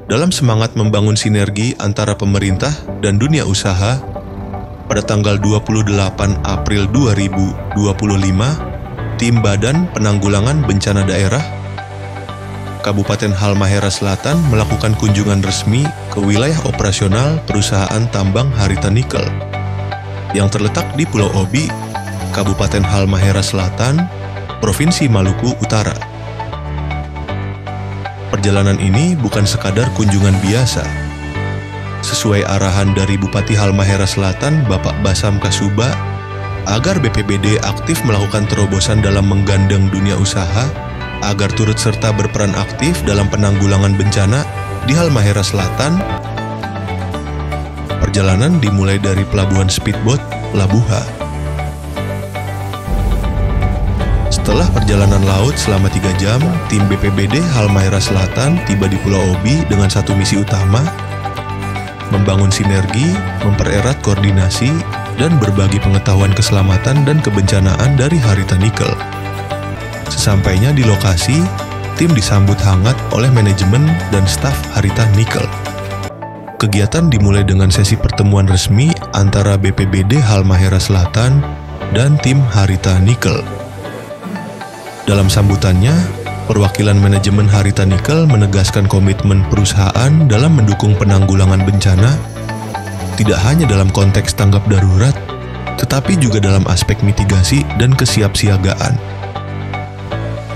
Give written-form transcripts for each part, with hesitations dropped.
dalam semangat membangun sinergi antara pemerintah dan dunia usaha, pada tanggal 28 April 2025, tim Badan Penanggulangan Bencana Daerah Kabupaten Halmahera Selatan melakukan kunjungan resmi ke wilayah operasional perusahaan tambang Harita Nikel yang terletak di Pulau Obi, Kabupaten Halmahera Selatan, Provinsi Maluku Utara. Perjalanan ini bukan sekadar kunjungan biasa. Sesuai arahan dari Bupati Halmahera Selatan, Bapak Basam Kasuba, agar BPBD aktif melakukan terobosan dalam menggandeng dunia usaha, agar turut serta berperan aktif dalam penanggulangan bencana di Halmahera Selatan. Perjalanan dimulai dari pelabuhan speedboat Labuha. Setelah perjalanan laut selama 3 jam, tim BPBD Halmahera Selatan tiba di Pulau Obi dengan satu misi utama: membangun sinergi, mempererat koordinasi, dan berbagi pengetahuan keselamatan dan kebencanaan dari Harita Nikel. Sesampainya di lokasi, tim disambut hangat oleh manajemen dan staf Harita Nikel. Kegiatan dimulai dengan sesi pertemuan resmi antara BPBD Halmahera Selatan dan tim Harita Nikel. Dalam sambutannya, perwakilan manajemen Harita Nikel menegaskan komitmen perusahaan dalam mendukung penanggulangan bencana, tidak hanya dalam konteks tanggap darurat, tetapi juga dalam aspek mitigasi dan kesiapsiagaan.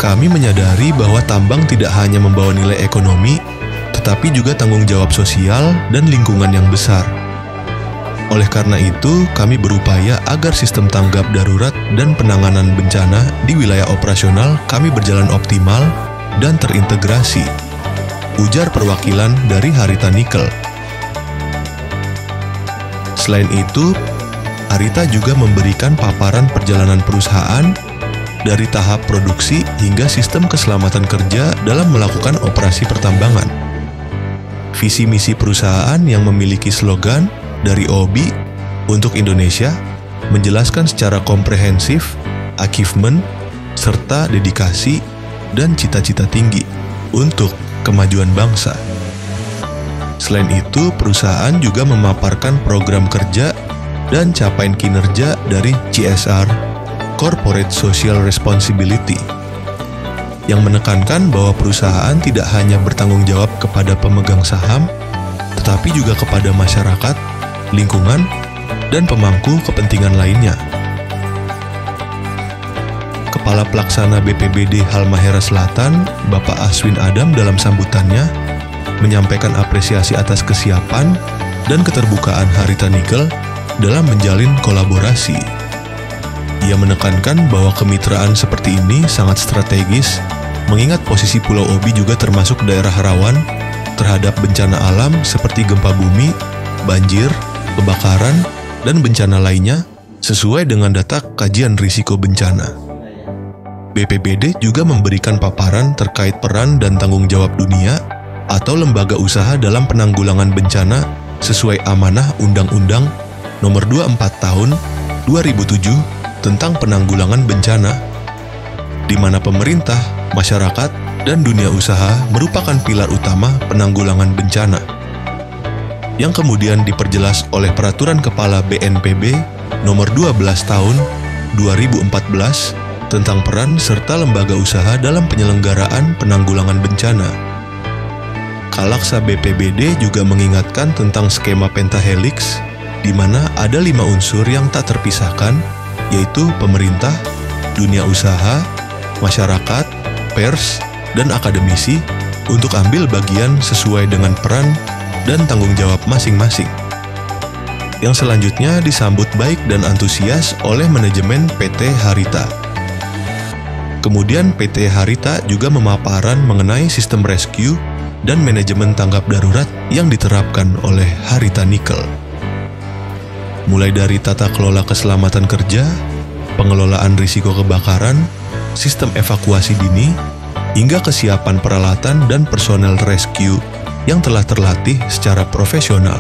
Kami menyadari bahwa tambang tidak hanya membawa nilai ekonomi, tetapi juga tanggung jawab sosial dan lingkungan yang besar. Oleh karena itu, kami berupaya agar sistem tanggap darurat dan penanganan bencana di wilayah operasional kami berjalan optimal dan terintegrasi, ujar perwakilan dari Harita Nikel. Selain itu, Harita juga memberikan paparan perjalanan perusahaan dari tahap produksi hingga sistem keselamatan kerja dalam melakukan operasi pertambangan. Visi misi perusahaan yang memiliki slogan dari Obi untuk Indonesia menjelaskan secara komprehensif achievement serta dedikasi dan cita-cita tinggi untuk kemajuan bangsa. Selain itu, perusahaan juga memaparkan program kerja dan capaian kinerja dari CSR, Corporate Social Responsibility, yang menekankan bahwa perusahaan tidak hanya bertanggung jawab kepada pemegang saham, tetapi juga kepada masyarakat, lingkungan, dan pemangku kepentingan lainnya. Kepala Pelaksana BPBD Halmahera Selatan, Bapak Aswin Adam dalam sambutannya menyampaikan apresiasi atas kesiapan dan keterbukaan Harita Nikel dalam menjalin kolaborasi. Ia menekankan bahwa kemitraan seperti ini sangat strategis, mengingat posisi Pulau Obi juga termasuk daerah rawan terhadap bencana alam seperti gempa bumi, banjir, kebakaran, dan bencana lainnya sesuai dengan data kajian risiko bencana. BPBD juga memberikan paparan terkait peran dan tanggung jawab dunia atau lembaga usaha dalam penanggulangan bencana sesuai amanah Undang-Undang Nomor 24 Tahun 2007 tentang penanggulangan bencana, di mana pemerintah, masyarakat, dan dunia usaha merupakan pilar utama penanggulangan bencana, yang kemudian diperjelas oleh Peraturan Kepala BNPB Nomor 12 Tahun 2014 tentang peran serta lembaga usaha dalam penyelenggaraan penanggulangan bencana. Kalaksa BPBD juga mengingatkan tentang skema pentahelix, di mana ada 5 unsur yang tak terpisahkan, yaitu pemerintah, dunia usaha, masyarakat, pers, dan akademisi untuk ambil bagian sesuai dengan peran dan tanggung jawab masing-masing. Yang selanjutnya disambut baik dan antusias oleh manajemen PT Harita. Kemudian PT Harita juga memaparan mengenai sistem rescue dan manajemen tanggap darurat yang diterapkan oleh Harita Nikel. Mulai dari tata kelola keselamatan kerja, pengelolaan risiko kebakaran, sistem evakuasi dini, hingga kesiapan peralatan dan personel rescue yang telah terlatih secara profesional.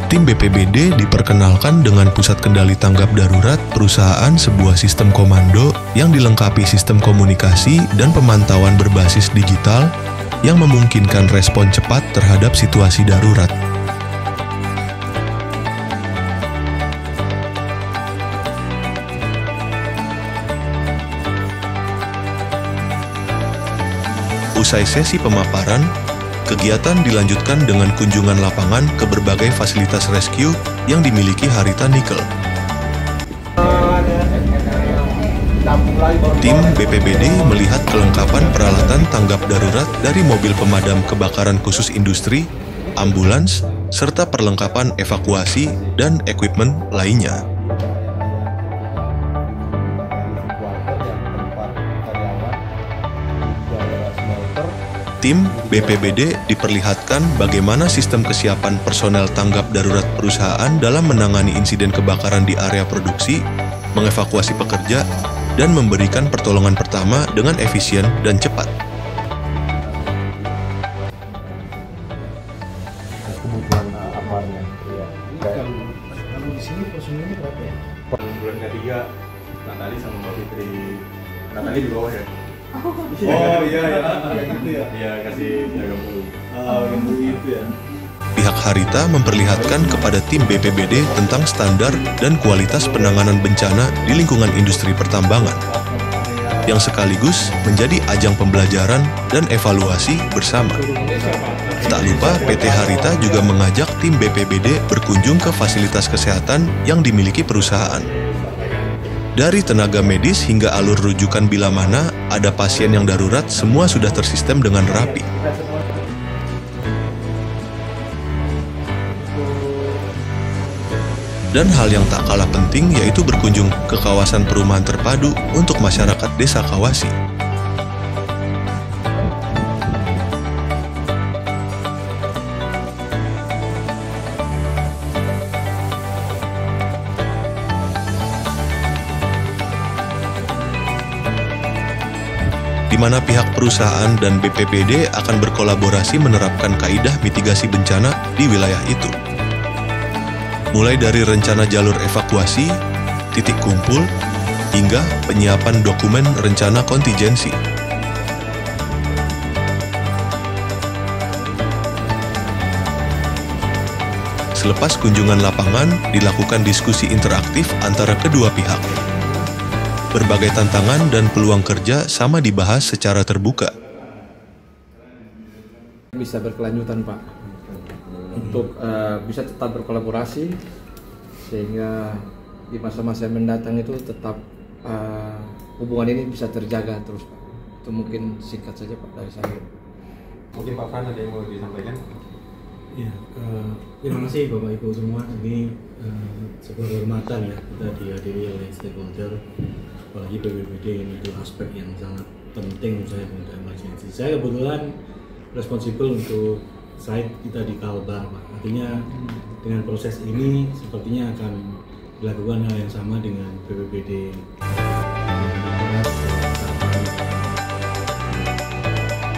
Tim BPBD diperkenalkan dengan pusat kendali tanggap darurat perusahaan, sebuah sistem komando yang dilengkapi sistem komunikasi dan pemantauan berbasis digital yang memungkinkan respon cepat terhadap situasi darurat. Usai sesi pemaparan, kegiatan dilanjutkan dengan kunjungan lapangan ke berbagai fasilitas rescue yang dimiliki Haritha Nickel. Tim BPBD melihat kelengkapan peralatan tanggap darurat dari mobil pemadam kebakaran khusus industri, ambulans, serta perlengkapan evakuasi dan equipment lainnya. Tim BPBD diperlihatkan bagaimana sistem kesiapan personel tanggap darurat perusahaan dalam menangani insiden kebakaran di area produksi, mengevakuasi pekerja, dan memberikan pertolongan pertama dengan efisien dan cepat. Kebutuhan aparnya, ya. Kalau di sini personilnya berapa ya? Bulan ketiga, Natali sama Mbak Fitri. Natali di bawah ya? Oh iya gitu ya. Iya, kasih jaga bulu. Yang begitu ya. Pihak Haritha memperlihatkan kepada tim BPBD tentang standar dan kualitas penanganan bencana di lingkungan industri pertambangan, yang sekaligus menjadi ajang pembelajaran dan evaluasi bersama. Tak lupa, PT Haritha juga mengajak tim BPBD berkunjung ke fasilitas kesehatan yang dimiliki perusahaan. Dari tenaga medis hingga alur rujukan bila mana ada pasien yang darurat, semua sudah tersistem dengan rapi. Dan hal yang tak kalah penting yaitu berkunjung ke kawasan perumahan terpadu untuk masyarakat Desa Kawasi. Di mana pihak perusahaan dan BPBD akan berkolaborasi menerapkan kaidah mitigasi bencana di wilayah itu. Mulai dari rencana jalur evakuasi, titik kumpul, hingga penyiapan dokumen rencana kontingensi. Selepas kunjungan lapangan, dilakukan diskusi interaktif antara kedua pihak. Berbagai tantangan dan peluang kerja sama dibahas secara terbuka. Bisa berkelanjutan, Pak, untuk bisa tetap berkolaborasi sehingga di masa-masa yang mendatang itu tetap hubungan ini bisa terjaga terus, Pak. Itu mungkin singkat saja, Pak, dari saya. Mungkin Pak Fran ada yang mau disampaikan? Ya, terima kasih Bapak Ibu semua. Ini sebuah kehormatan ya kita dihadiri oleh stakeholder, apalagi BPBD. Ini itu aspek yang sangat penting saya untuk emergency. Saya kebetulan responsibel untuk site kita di Kalbar, Pak. Artinya dengan proses ini sepertinya akan dilakukan hal yang sama dengan BPBD.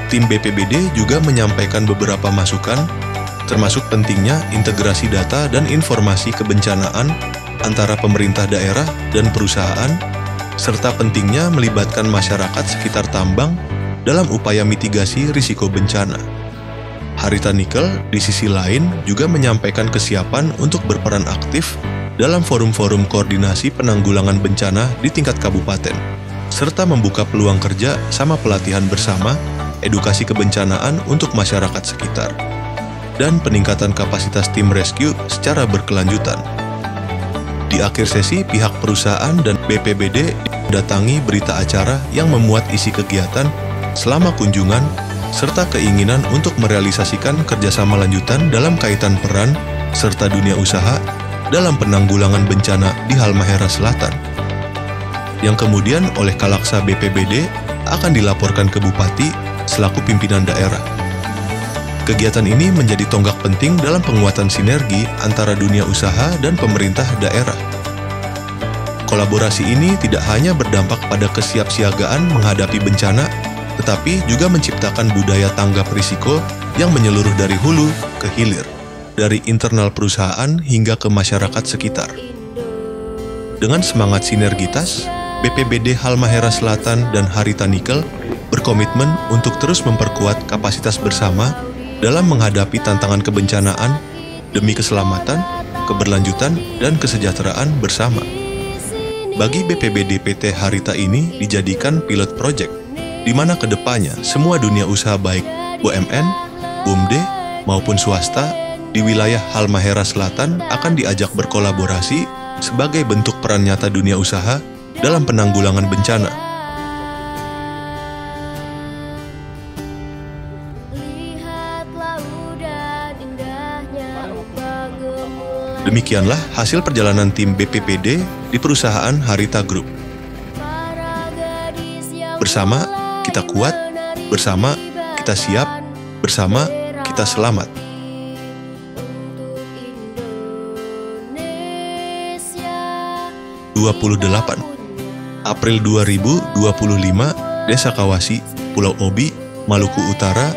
Tim BPBD juga menyampaikan beberapa masukan, termasuk pentingnya integrasi data dan informasi kebencanaan antara pemerintah daerah dan perusahaan, serta pentingnya melibatkan masyarakat sekitar tambang dalam upaya mitigasi risiko bencana. Haritha Nickel di sisi lain juga menyampaikan kesiapan untuk berperan aktif dalam forum-forum koordinasi penanggulangan bencana di tingkat kabupaten, serta membuka peluang kerja sama pelatihan bersama, edukasi kebencanaan untuk masyarakat sekitar, dan peningkatan kapasitas tim rescue secara berkelanjutan. Di akhir sesi, pihak perusahaan dan BPBD datangi berita acara yang memuat isi kegiatan selama kunjungan, serta keinginan untuk merealisasikan kerjasama lanjutan dalam kaitan peran serta dunia usaha dalam penanggulangan bencana di Halmahera Selatan, yang kemudian oleh Kalaksa BPBD akan dilaporkan ke Bupati selaku pimpinan daerah. Kegiatan ini menjadi tonggak penting dalam penguatan sinergi antara dunia usaha dan pemerintah daerah. Kolaborasi ini tidak hanya berdampak pada kesiapsiagaan menghadapi bencana, tetapi juga menciptakan budaya tanggap risiko yang menyeluruh dari hulu ke hilir, dari internal perusahaan hingga ke masyarakat sekitar. Dengan semangat sinergitas, BPBD Halmahera Selatan dan Harita Nikel berkomitmen untuk terus memperkuat kapasitas bersama dalam menghadapi tantangan kebencanaan demi keselamatan, keberlanjutan, dan kesejahteraan bersama. Bagi BPBD PT Harita ini dijadikan pilot project, di mana kedepannya semua dunia usaha baik BUMN, BUMD, maupun swasta di wilayah Halmahera Selatan akan diajak berkolaborasi sebagai bentuk peran nyata dunia usaha dalam penanggulangan bencana. Demikianlah hasil perjalanan tim BPBD di perusahaan Harita Group. Bersama kita kuat, bersama kita siap, bersama kita selamat. 28 April 2025, Desa Kawasi, Pulau Obi, Maluku Utara,